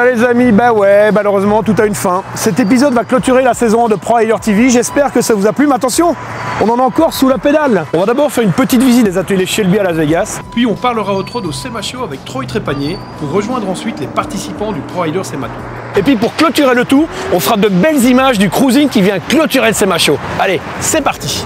Les amis, bah ouais, malheureusement tout a une fin. Cet épisode va clôturer la saison 1 de Pro Rider TV, j'espère que ça vous a plu, mais attention, on en a encore sous la pédale. On va d'abord faire une petite visite des ateliers Shelby à Las Vegas, puis on parlera au trot au SEMA Show avec Troy Trépanier, pour rejoindre ensuite les participants du Pro Rider SEMA Tour. Et puis pour clôturer le tout, on fera de belles images du cruising qui vient clôturer le SEMA Show. Allez, c'est parti.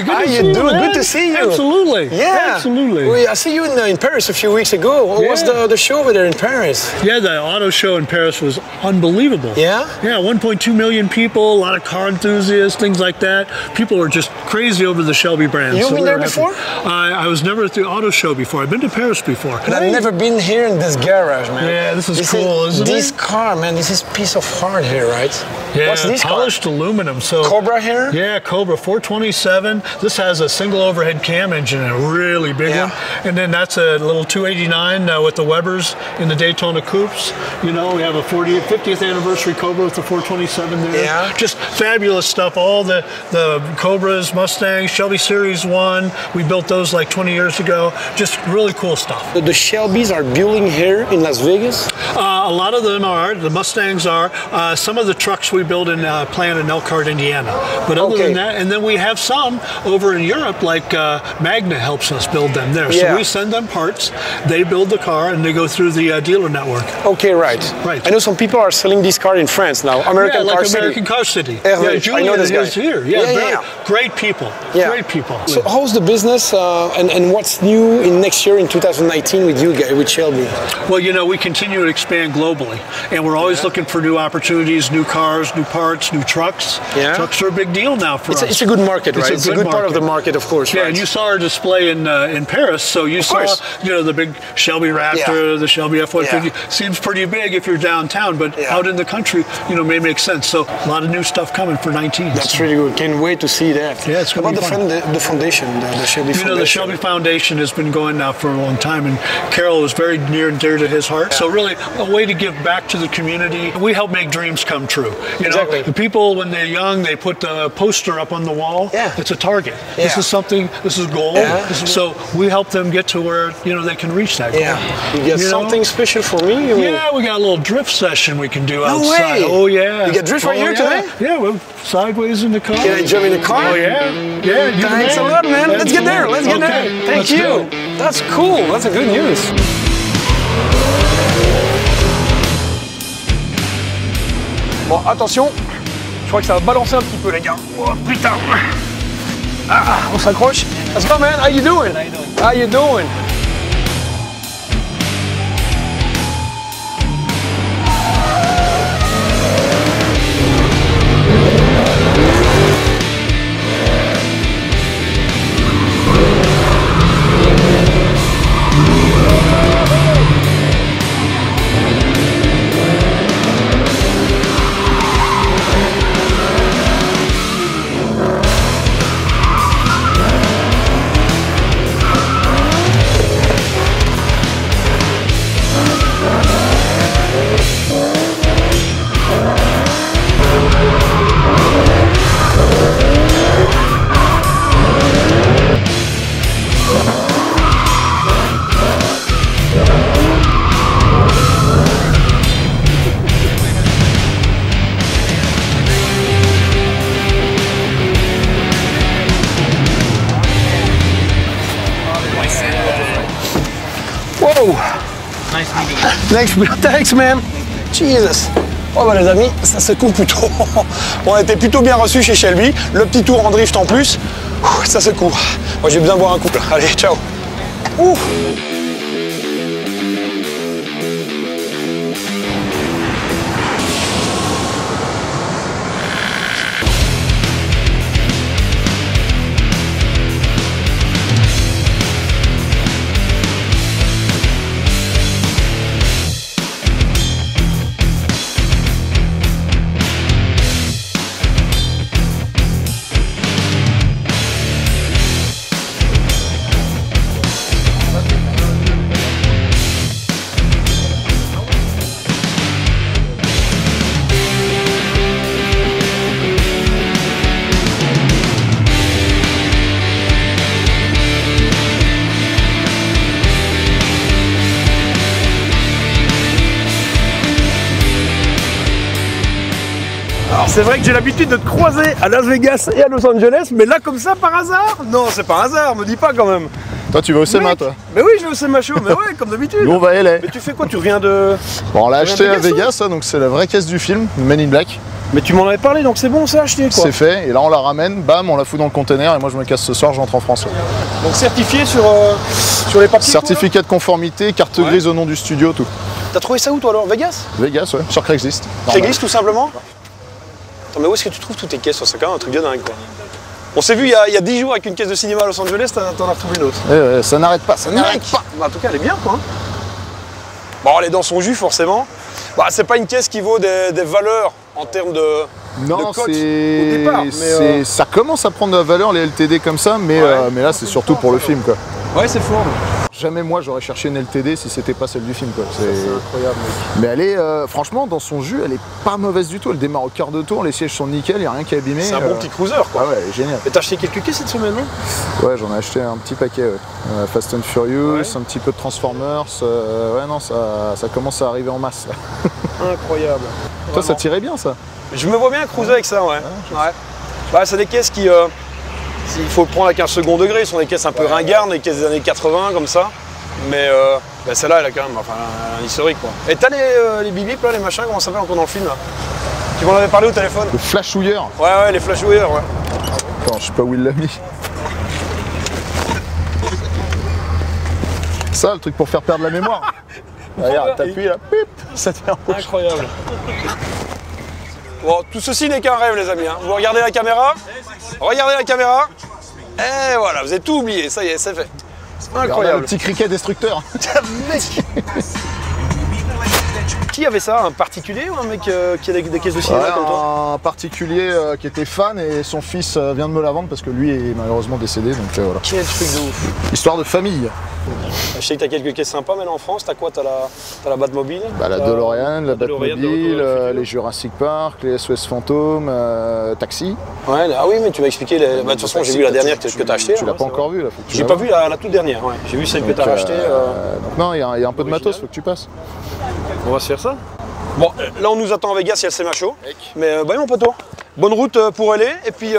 How you doing? Good to see you. Absolutely. Yeah. Absolutely. I see you in Paris a few weeks ago. What was the show over there in Paris? Yeah, the auto show in Paris was unbelievable. Yeah? Yeah, 1.2 million people, a lot of car enthusiasts, things like that. People were just crazy over the Shelby brand. You've been there before? I was never at the auto show before. I've been to Paris before. But I've never been here in this garage, man. Yeah, this is cool, isn't it? This car, man, this is a piece of heart here, right? Yeah, what's this polished car? Aluminum. So Cobra here? Yeah, Cobra 427. This has a single overhead cam engine, a really big one. And then that's a little 289 with the Webers in the Daytona Coupes. You know, we have a 50th anniversary Cobra with the 427 there. Yeah. Just fabulous stuff. All the Cobras, Mustangs, Shelby Series 1. We built those like 20 years ago. Just really cool stuff. The Shelbys are building here in Las Vegas? A lot of them are. The Mustangs are. Some of the trucks we build in plant in Elkhart, Indiana. But other than that, and then we have some over in Europe, like Magna helps us build them there. So we send them parts, they build the car, and they go through the dealer network. Okay, right. Right. I know some people are selling this car in France now. American Car City. American Car City. Yeah, Julian I know this guy. is here. Great people. Yeah. Great people. So how's the business and what's new in next year in 2019 with you guys, with Shelby? Well, you know, we continue to expand globally, and we're always looking for new opportunities, new cars, new parts, new trucks. Yeah. Trucks are a big deal now for us. It's a good market, right? It's a good part of the market, of course. Yeah, right? and you saw our display in Paris, so you saw, you know, the big Shelby Raptor, the Shelby F-150. Seems pretty big if you're downtown, but out in the country, you know, may make sense. So a lot of new stuff coming for 19. That's really good. Can't wait to see that. Yeah, it's going to be fun. The foundation, the Shelby Foundation? You know, the Shelby Foundation has been going now for a long time, and Carroll was very near and dear to his heart. So really, a way to give back to the community. We help make dreams come true. You know, the people, when they're young, they put the poster up on the wall. It's a target. This is something, this is a goal. So we help them get to where, you know, they can reach that goal. You get something special for me? Yeah, we got a little drift session we can do outside. No way. Oh, yeah. You get drift right here today? Yeah, we're sideways in the car. Can I jump in the car? Oh, yeah. Yeah. Thanks a lot, man. Let's get there. Let's get there. Thank you. That's cool. That's a good news. Bon, attention, je crois que ça va balancer un petit peu, les gars. Oh, putain. Ah, on s'accroche. Let's go, man. How you doing? How you doing? Wow! Nice meeting you. Thanks, man. Jesus. Oh bah les amis, ça se coule plutôt. On a été plutôt bien reçus chez Shelby. Le petit tour en drift en plus. Ça se court. Moi j'ai besoin de boire un coup. Allez, ciao. Ouh. Alors c'est vrai que j'ai l'habitude de te croiser à Las Vegas et à Los Angeles, mais là comme ça par hasard? Non, c'est pas un hasard, me dis pas quand même. Toi tu vas au SEMA toi? Mais oui, je vais au SEMA show, mais ouais, comme d'habitude. Nous on va à LA. Mais tu fais quoi? Tu reviens de... Bon on l'a acheté à Vegas, hein, donc c'est la vraie caisse du film, Men in Black. Mais tu m'en avais parlé, donc c'est bon, c'est acheté quoi. C'est fait, et là on la ramène, bam, on la fout dans le conteneur, et moi je me casse ce soir, je rentre en France. Donc certifié sur les papiers? Certificat de conformité, carte grise au nom du studio, tout. T'as trouvé ça où toi alors? Vegas? Vegas, ouais, sur Craigslist. Craigslist tout simplement? Attends, mais où est-ce que tu trouves toutes tes caisses? C'est quand même un truc de dingue quoi. On s'est vu il y a 10 jours avec une caisse de cinéma à Los Angeles, t'en as retrouvé une autre. Ça n'arrête pas, ça n'arrête pas. Bah, en tout cas elle est bien quoi. Bon, elle est dans son jus forcément. Bah, c'est pas une caisse qui vaut des valeurs en termes de cote au départ. Mais ça commence à prendre de la valeur les LTD comme ça, mais là c'est surtout pour le film quoi. Ouais, c'est fort. Jamais moi j'aurais cherché une LTD si c'était pas celle du film quoi. C'est incroyable mec. Mais elle est, franchement dans son jus, elle est pas mauvaise du tout. Elle démarre au quart de tour, les sièges sont nickel, y a rien qui est abîmé. C'est un bon petit cruiser quoi. Ah ouais, elle est géniale. Et t'as acheté quelques caisses cette semaine non? Ouais, j'en ai acheté un petit paquet. Ouais. Fast and Furious, un petit peu de Transformers. Ouais non, ça commence à arriver en masse. Incroyable. Toi ça tirait bien ça? Je me vois bien cruiser avec ça, ouais. Bah, c'est des caisses qui, il faut le prendre avec un second degré, ce sont des caisses un peu ringardes, des caisses des années 80 comme ça. Mais bah, celle-là, elle a quand même un historique quoi. Et t'as les bip là, les machins, comment ça s'appelle encore dans le film là? Tu m'en avais parlé au téléphone? Le flashouilleur. Ouais, les flashouilleurs, ouais. Attends, je sais pas où il l'a mis. Ça, le truc pour faire perdre la mémoire. Regarde, t'appuies là, pip, ça te fait un rouge. Incroyable. Bon, tout ceci n'est qu'un rêve les amis. Hein. Vous regardez la caméra, et voilà, vous avez tout oublié, ça y est, c'est fait. Incroyable. Le petit criquet destructeur. Qui avait ça? Un particulier ou un mec qui a des caisses de cinéma comme toi? Un particulier qui était fan et son fils vient de me la vendre parce que lui est malheureusement décédé, donc voilà. Quel truc de ouf. Histoire de famille. Je sais que t'as quelques caisses sympas maintenant en France, t'as quoi? T'as la Batmobile? Bah, la DeLorean, la Batmobile, les Jurassic Park, les SOS Fantômes, Taxi. Ouais, ah oui mais tu m'as expliqué, de toute façon j'ai vu la dernière que t'as achetée. Tu l'as pas encore vue là? J'ai pas vu la toute dernière, ouais. J'ai vu celle que t'as achetée. Donc non, il y a un peu de matos, faut que tu passes. On va se faire ça. Bon, là on nous attend à Vegas, il y a le SEMA show. Mais bah mon poteau, bonne route pour aller. Et puis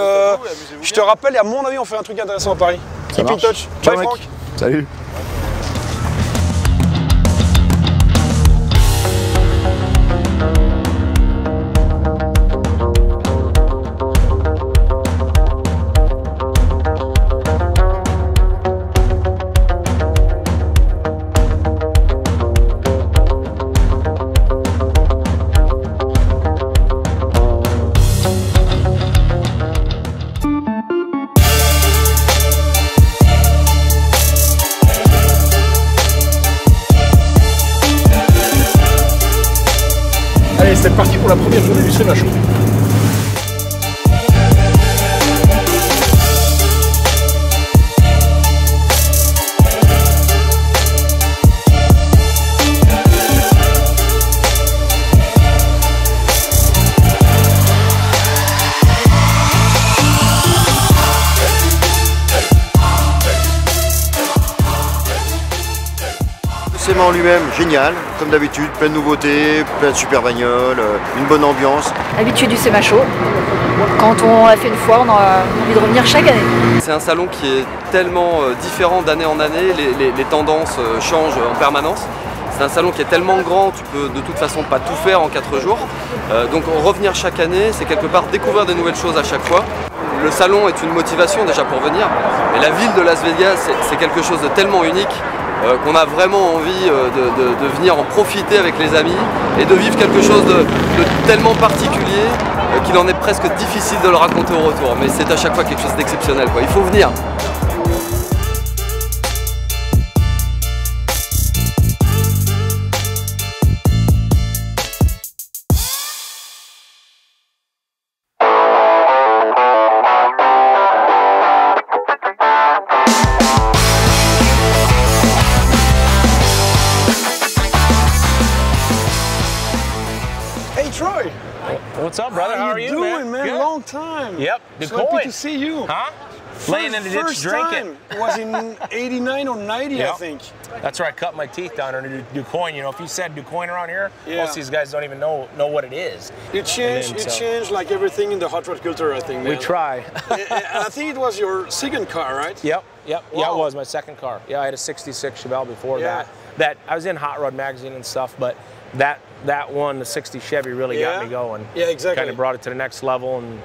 je te rappelle, et à mon avis on fait un truc intéressant à Paris. Keep in touch. Bye Franck. Salut. Allez, c'est parti pour la première journée du SEMA show. l'appartement en lui-même, génial, comme d'habitude, plein de nouveautés, plein de super bagnoles, une bonne ambiance. Habitué du SEMA Show. Quand on l'a fait une fois, on a envie de revenir chaque année. C'est un salon qui est tellement différent d'année en année, les tendances changent en permanence. C'est un salon qui est tellement grand, tu peux de toute façon pas tout faire en 4 jours. Donc revenir chaque année, c'est quelque part découvrir des nouvelles choses à chaque fois. Le salon est une motivation déjà pour venir, mais la ville de Las Vegas, c'est quelque chose de tellement unique qu'on a vraiment envie de venir en profiter avec les amis et de vivre quelque chose de tellement particulier qu'il en est presque difficile de le raconter au retour. Mais c'est à chaque fois quelque chose d'exceptionnel, quoi. Il faut venir. Troy. What's up, brother? How are you doing, man? Good. Long time. Yep. So happy to see you. Huh? Laying in the ditch drinking. It was in 89 or 90, Yep. I think. That's where I cut my teeth down under DuQuoin. You know, if you said DuQuoin around here, Yeah. most of these guys don't even know what it is. It changed. And then, It so- changed like everything in the hot rod culture, I think. Man. We try. And I think it was your second car, right? Yep. Yeah, Wow. it was my second car. Yeah, I had a '66 Chevelle before Yeah. that. I was in Hot Rod magazine and stuff, but that one, the '60 Chevy, really Yeah. got me going. Yeah, exactly. Kind of brought it to the next level, and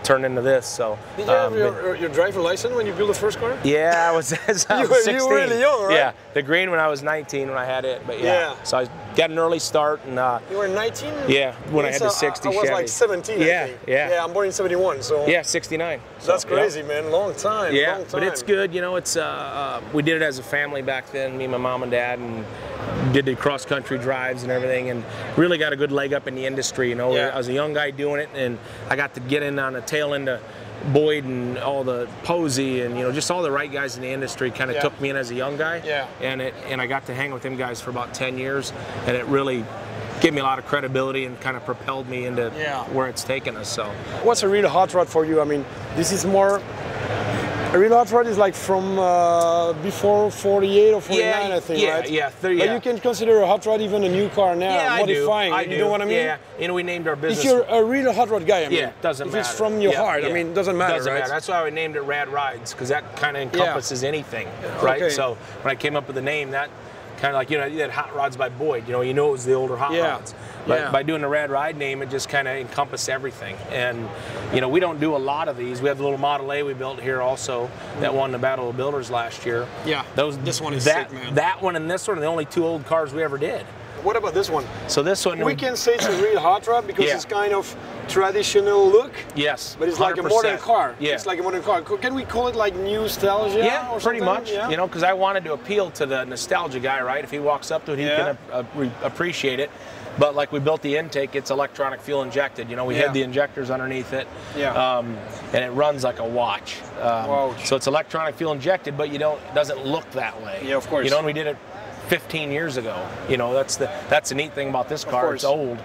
turned into this. So. Did you have your driver license when you built the first car? Yeah, I was, I was 16. You were really young, right? Yeah, the green when I was 19 when I had it, but Yeah. So I got an early start, and You were 19? yeah, when I had the 60 I was Chevy. like 17, Yeah, I think. yeah. Yeah, I'm born in 71, so. Yeah, 69. So, That's crazy, man. Long time. Yeah, long time. but it's good. You know, it's we did it as a family back then, me, my mom and dad, and did the cross country drives and everything, and really got a good leg up in the industry. You know, Yeah. I was a young guy doing it, and I got to get in on the tail end of Boyd and all the Posey and just all the right guys in the industry kind of Yeah. took me in as a young guy. Yeah. And I got to hang with them guys for about 10 years, and it really gave me a lot of credibility and kind of propelled me into Yeah. where it's taken us. So. What's a real hot rod for you? I mean, this is more. A real hot rod is like from before 48 or 49, I think, right? Yeah, But yeah. you can consider a hot rod even a new car now, Yeah, modifying. I do. You know what I mean? Yeah, we named our business. If you're a real hot rod guy, I mean, Yeah, doesn't if matter. it's from your Yeah, heart, yeah. I mean, it doesn't matter, Doesn't right? matter. That's why we named it Rad Rides, because that kind of encompasses anything, right? Okay. So when I came up with the name, that kind of like, you had Hot Rods by Boyd. You know it was the older Hot Yeah. Rods. But Yeah. by doing the Rad Ride name, it just kind of encompassed everything. And, we don't do a lot of these. We have the little Model A we built here also that won the Battle of Builders last year. Yeah, this one is that, sick, man. That one and this one are the only two old cars we ever did. What about this one? So this one... We can say it's a real hot rod because Yeah. it's kind of traditional look, Yes. but it's like a 100%. modern car. Yeah. It's like a modern car. Can we call it like nostalgia? Yeah, or pretty something? much. Yeah. Because I wanted to appeal to the nostalgia guy, right? If he walks up to it, he Yeah. can appreciate it. But like we built the intake, it's electronic fuel injected. We Yeah. had the injectors underneath it. Yeah. And it runs like a watch. Wow. So it's electronic fuel injected, but it doesn't look that way. Yeah, of course. And we did it 15 years ago. That's the neat thing about this car. course. It's old.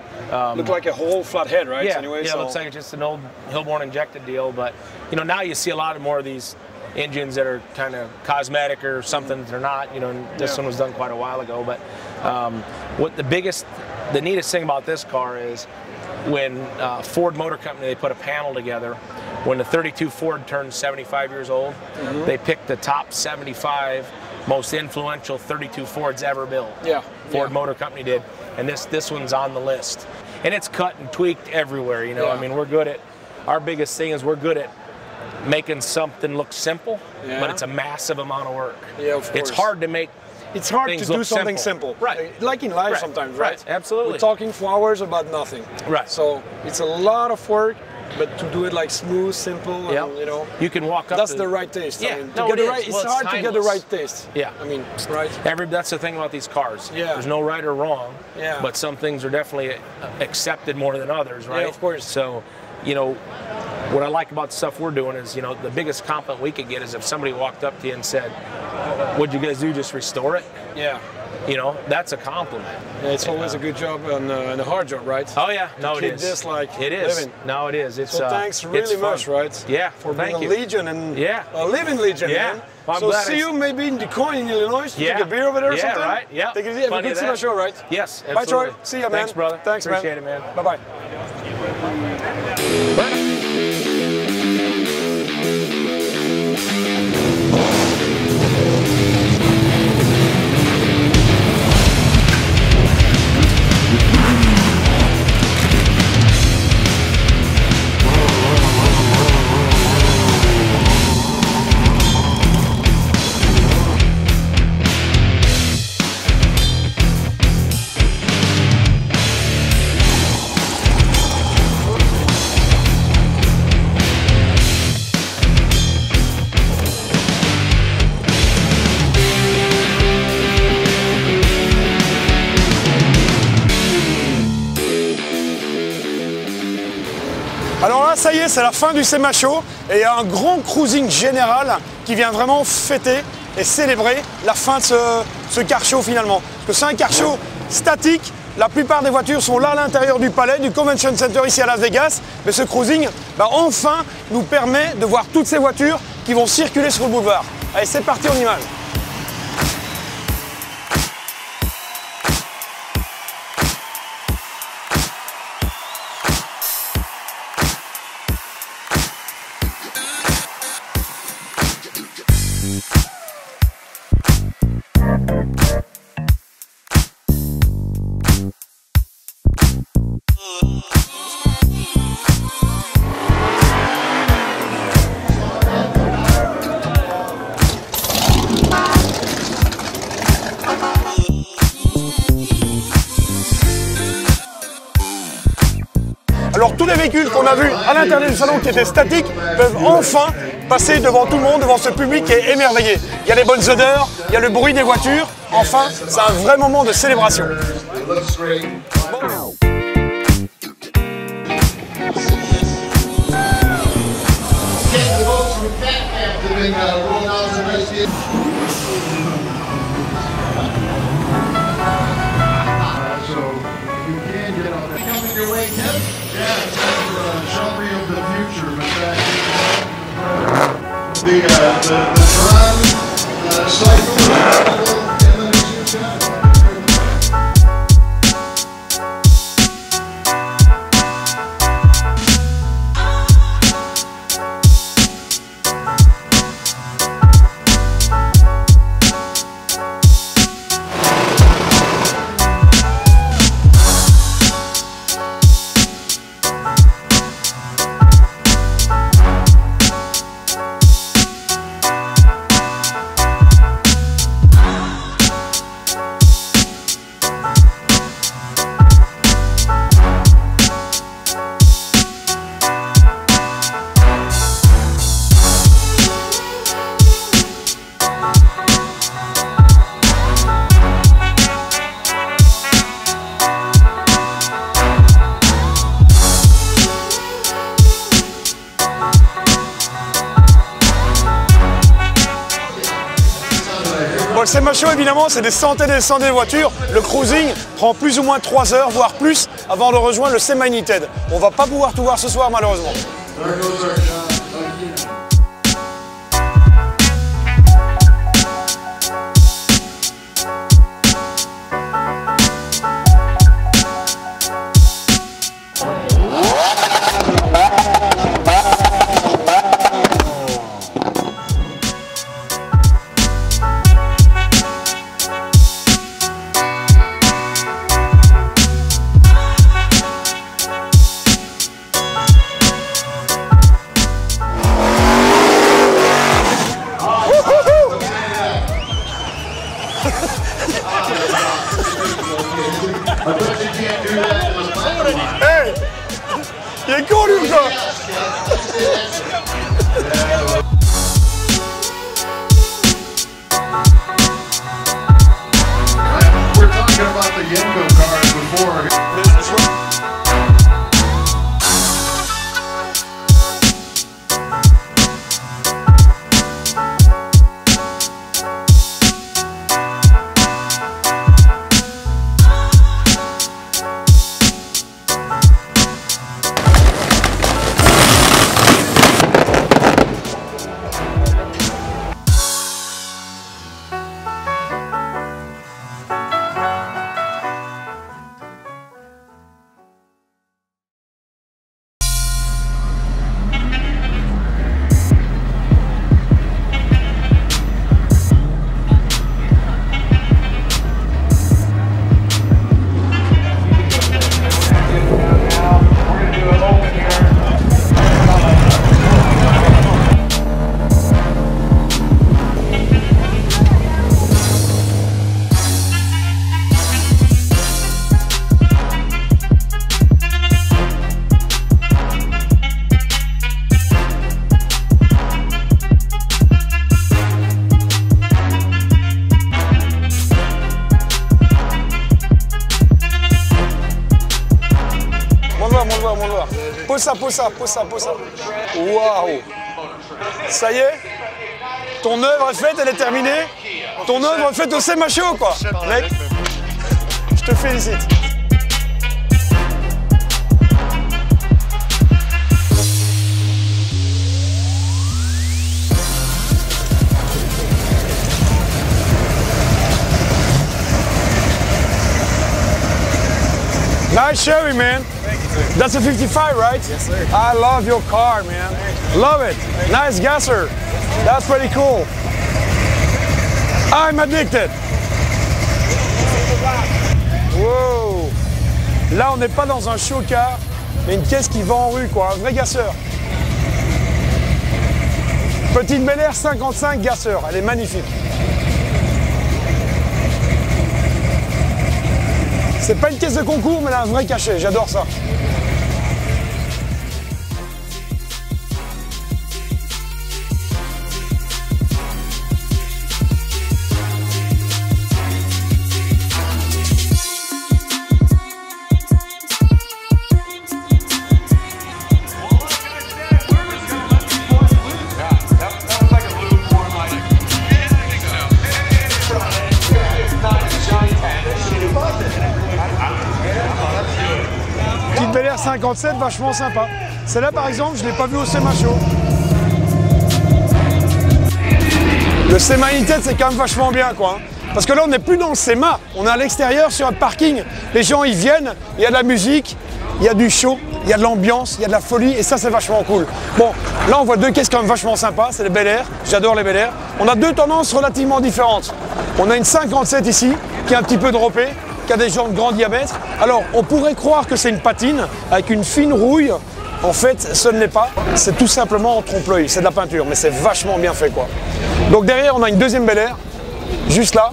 Look like a whole flat head, right? Yeah, Anyway, yeah, so. it looks like it's just an old Hillborn injected deal, but now you see a lot more of these engines that are kind of cosmetic or something that they're not. And this Yeah. one was done quite a while ago. But what the neatest thing about this car is when Ford Motor Company, they put a panel together. When the 32 Ford turned 75 years old, they picked the top 75 most influential 32 Fords ever built. Yeah. Ford Yeah. Motor Company did, and this one's on the list. And it's cut and tweaked everywhere, Yeah. I mean, we're good at, our biggest thing is we're good at making something look simple, Yeah. but it's a massive amount of work. Yeah, of It's course. hard to make It's hard things to do look something simple. simple. Right. Like in life Right. sometimes, Right. right? Absolutely. We're talking for hours about nothing. Right. So it's a lot of work, but to do it like smooth, simple, Yep. and, You can walk up that's to the right taste. Yeah, I mean, no, to get it the is. right, Well, it's it's hard to get the timeless. right taste. Yeah. I mean, right. That's the thing about these cars. Yeah. There's no right or wrong. Yeah. But some things are definitely accepted more than others, right? Yeah, of course. So, what I like about the stuff we're doing is, the biggest compliment we could get is if somebody walked up to you and said, "What'd you guys do? Just restore it?" Yeah. you know, that's a compliment. Yeah, it's always a good job and a hard job, right? Oh yeah, no, to it keep is. this like it is. living. No, it is. It's so thanks really much, right? Yeah, for thank being you. a Legion and yeah, a living Legion. Yeah. Man. Well, so see you maybe in DuQuoin in Illinois. Yeah. Take a beer over there or something. Yeah, right. Yeah. Take it easy. Have a good cinema show, right? Yes, absolutely. Bye, Troy. See you, man. Thanks, brother. Thanks, Appreciate man. it, man. Bye, bye. Alors là, ça y est, c'est la fin du SEMA Show et il y a un grand cruising général qui vient vraiment fêter et célébrer la fin de ce car show finalement. Parce que c'est un car show statique, la plupart des voitures sont là à l'intérieur du palais, du Convention Center ici à Las Vegas, mais ce cruising, enfin, nous permet de voir toutes ces voitures qui vont circuler sur le boulevard. Allez, c'est parti, on y va. Alors tous les véhicules qu'on a vus à l'intérieur du salon qui étaient statiques peuvent enfin passer devant tout le monde, devant ce public qui est émerveillé. Il y a les bonnes odeurs, il y a le bruit des voitures. Enfin, c'est un vrai moment de célébration. Le SEMA Show, évidemment, c'est des centaines et des centaines de voitures. Le cruising prend plus ou moins 3 heures, voire plus, avant de rejoindre le SEMA United. On va pas pouvoir tout voir ce soir, malheureusement. Hey! Il est con lui, quoi! We're talking about the Yenko cars before. voir, monte voir. Pose ça. Waouh. Ça y est, ton œuvre est faite, elle est terminée. Ton œuvre est faite au Semacho, quoi. Mec, je te félicite. Nice Chevy, man. That's a 55, right? Yes, sir. I love your car, man. Love it. Nice gasser. That's pretty cool. I'm addicted. Wow. Là, on n'est pas dans un show car, mais une caisse qui va en rue, quoi. Un vrai gasseur. Petite Bel Air 55 gasseur. Elle est magnifique. C'est pas une caisse de concours, mais elle a un vrai cachet. J'adore ça. Petite Bel Air 57, vachement sympa. Celle-là, par exemple, je ne l'ai pas vue au Semacho. Le Sema United, c'est quand même vachement bien, quoi. Parce que là, on n'est plus dans le Sema. On est à l'extérieur, sur un parking. Les gens, ils viennent, il y a de la musique, il y a du show, il y a de l'ambiance, il y a de la folie, et ça, c'est vachement cool. Bon, là, on voit deux caisses quand même vachement sympas. C'est les Bel Air. J'adore les Bel Air. On a deux tendances relativement différentes. On a une 57 ici, qui est un petit peu droppée, qui a des jantes de grand diamètre. Alors, on pourrait croire que c'est une patine avec une fine rouille. En fait, ce ne l'est pas. C'est tout simplement en trompe-l'œil. C'est de la peinture, mais c'est vachement bien fait, quoi. Donc derrière, on a une deuxième Bel Air, juste là,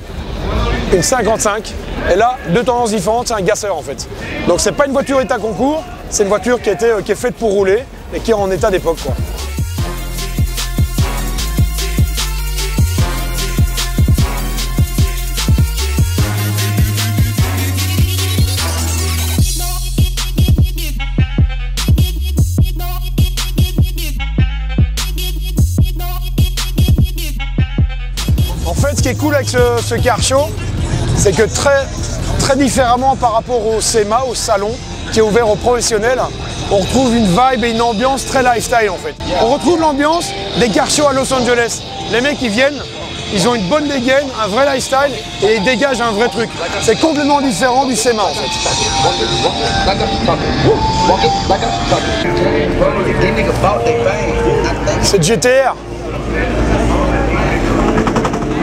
une 55. Et là, deux tendances différentes, c'est un gasseur, en fait. Donc c'est pas une voiture état concours, c'est une voiture qui est faite pour rouler et qui est en état d'époque, quoi. Ce qui est cool avec ce car show, c'est que très différemment par rapport au SEMA, au salon, qui est ouvert aux professionnels, on retrouve une vibe et une ambiance très lifestyle en fait. On retrouve l'ambiance des car shows à Los Angeles. Les mecs, ils viennent, ils ont une bonne dégaine, un vrai lifestyle et ils dégagent un vrai truc. C'est complètement différent du SEMA en fait. Cette GTR.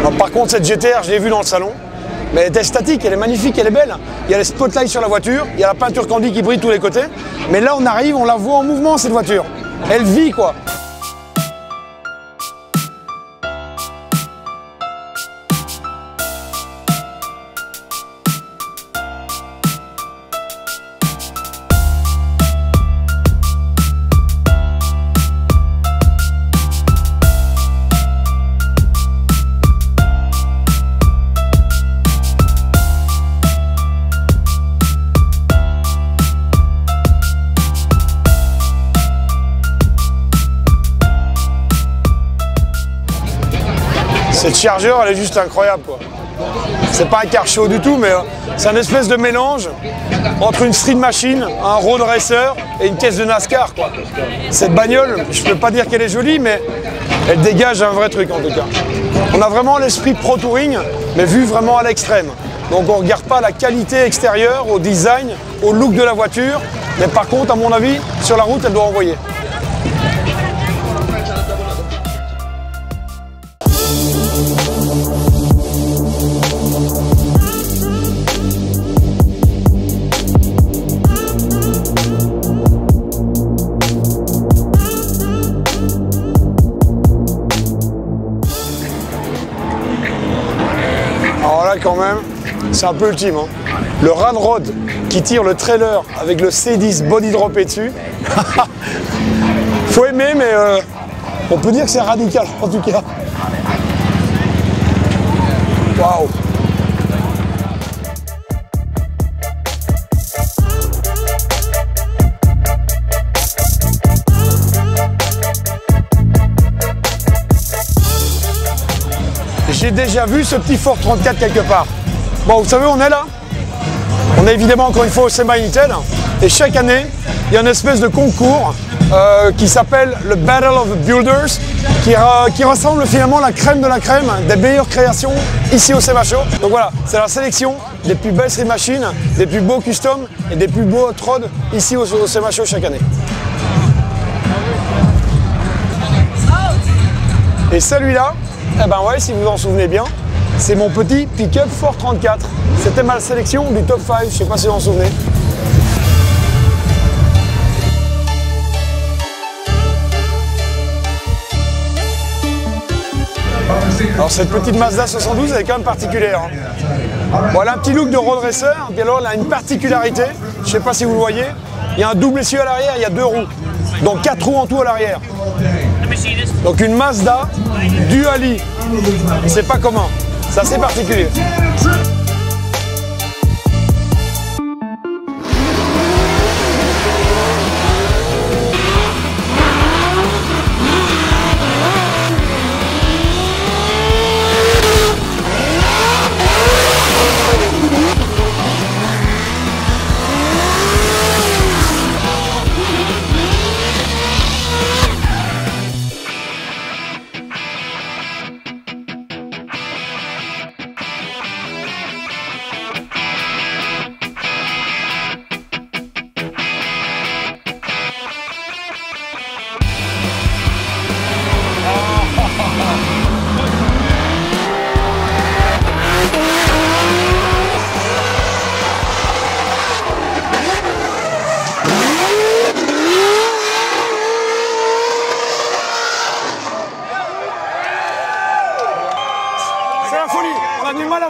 Alors, par contre, cette GTR, je l'ai vue dans le salon, mais elle était statique, elle est magnifique, elle est belle. Il y a les spotlights sur la voiture, il y a la peinture Candy qui brille de tous les côtés. Mais là, on arrive, on la voit en mouvement, cette voiture. Elle vit, quoi. Cette chargeur, elle est juste incroyable, quoi. C'est pas un car show du tout, mais c'est un espèce de mélange entre une street machine, un road racer et une caisse de NASCAR, quoi. Cette bagnole, je peux pas dire qu'elle est jolie, mais elle dégage un vrai truc en tout cas. On a vraiment l'esprit pro touring, mais vu vraiment à l'extrême. Donc on regarde pas la qualité extérieure, au design, au look de la voiture, mais par contre, à mon avis, sur la route, elle doit envoyer. Alors là quand même, c'est un peu ultime. Hein. Le Ramrod qui tire le trailer avec le C10 body droppé dessus. Faut aimer, mais on peut dire que c'est radical en tout cas. Waouh! j'ai déjà vu ce petit Ford 34 quelque part. Bon, vous savez, on est là. On est évidemment encore une fois au SEMA United. Et chaque année, il y a une espèce de concours qui s'appelle le Battle of the Builders, qui rassemble finalement la crème de la crème des meilleures créations ici au SEMA Show. Donc voilà, c'est la sélection des plus belles machines, des plus beaux customs et des plus beaux hot rods ici au SEMA Show chaque année. Et celui-là, eh ben ouais, si vous vous en souvenez bien, c'est mon petit pick-up Ford 34. C'était ma sélection du top 5, je sais pas si vous en souvenez. Alors cette petite Mazda 72, elle est quand même particulière. Bon, elle a un petit look de road racer, puis alors elle a une particularité, je sais pas si vous le voyez, il y a un double essieu à l'arrière, il y a 2 roues, donc 4 roues en tout à l'arrière. Donc une Mazda Duali, c'est pas commun, c'est assez particulier.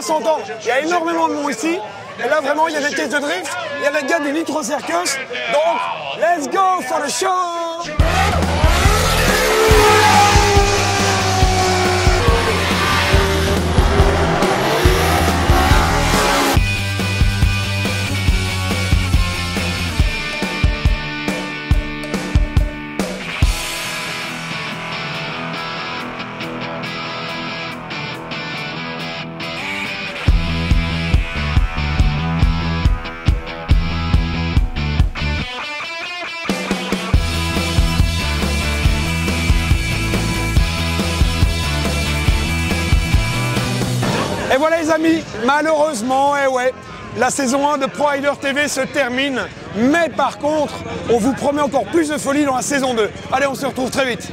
s'entendre. Il y a énormément de monde ici. Et là, vraiment, il y a des caisses de drift. Il y a les gars du Nitro Circus. Donc, let's go for the show! Et voilà les amis, malheureusement, la saison 1 de Pro Rider TV se termine. Mais par contre, on vous promet encore plus de folie dans la saison 2. Allez, on se retrouve très vite.